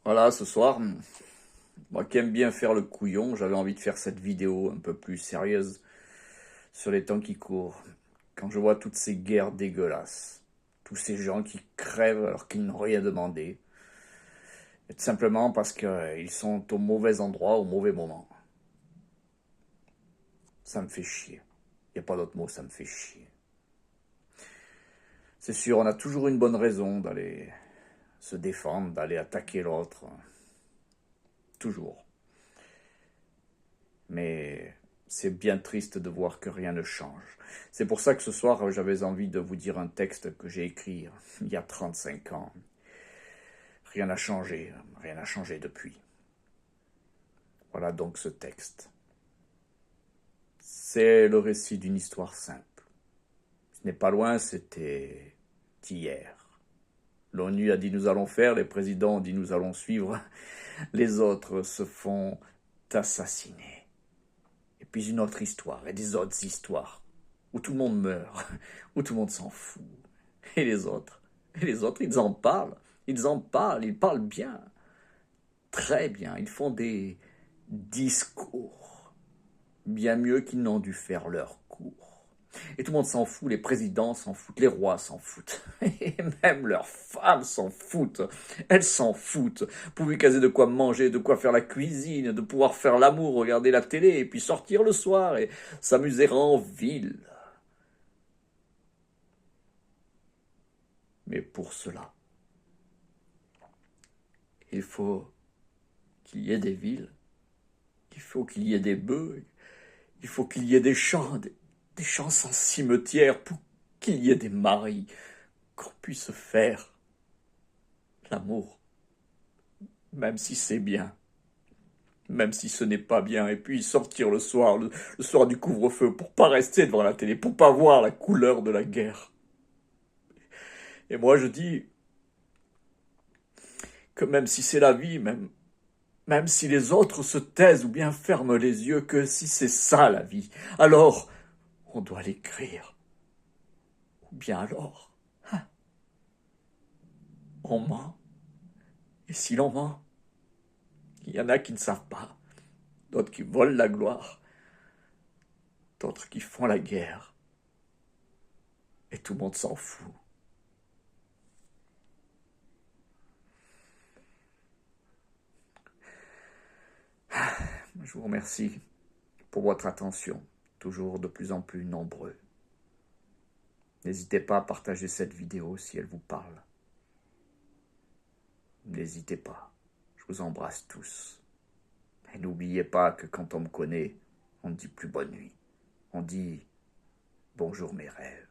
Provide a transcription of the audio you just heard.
Voilà, ce soir, moi qui aime bien faire le couillon, j'avais envie de faire cette vidéo un peu plus sérieuse sur les temps qui courent. Quand je vois toutes ces guerres dégueulasses, tous ces gens qui crèvent alors qu'ils n'ont rien demandé, et tout simplement parce qu'ils sont au mauvais endroit, au mauvais moment. Ça me fait chier. Il n'y a pas d'autre mot, ça me fait chier. C'est sûr, on a toujours une bonne raison d'aller se défendre, d'aller attaquer l'autre. Toujours. Mais c'est bien triste de voir que rien ne change. C'est pour ça que ce soir, j'avais envie de vous dire un texte que j'ai écrit il y a 35 ans. Rien n'a changé depuis. Voilà donc ce texte. C'est le récit d'une histoire simple. Ce n'est pas loin, c'était hier. L'ONU a dit nous allons faire, les présidents ont dit nous allons suivre, les autres se font assassiner. Et puis une autre histoire, et des autres histoires, où tout le monde meurt, où tout le monde s'en fout. Et les autres, ils parlent bien, très bien, ils font des discours, bien mieux qu'ils n'ont dû faire leur cours. Et tout le monde s'en fout, les présidents s'en foutent, les rois s'en foutent, et même leurs femmes s'en foutent, elles s'en foutent, pourvu qu'elles aient de quoi manger, de quoi faire la cuisine, de pouvoir faire l'amour, regarder la télé, et puis sortir le soir et s'amuser en ville. Mais pour cela, il faut qu'il y ait des villes, il faut qu'il y ait des bœufs, il faut qu'il y ait des champs, des champs sans cimetière, pour qu'il y ait des maris, qu'on puisse faire l'amour, même si c'est bien, même si ce n'est pas bien, et puis sortir le soir du couvre-feu, pour pas rester devant la télé, pour pas voir la couleur de la guerre. Et moi je dis que même si c'est la vie, même si les autres se taisent ou bien ferment les yeux, que si c'est ça la vie, alors on doit l'écrire. Ou bien alors, on ment. Et si l'on ment, il y en a qui ne savent pas, d'autres qui volent la gloire, d'autres qui font la guerre. Et tout le monde s'en fout. Je vous remercie pour votre attention, toujours de plus en plus nombreux. N'hésitez pas à partager cette vidéo si elle vous parle. N'hésitez pas. Je vous embrasse tous. Et n'oubliez pas que quand on me connaît, on ne dit plus bonne nuit. On dit bonjour mes rêves.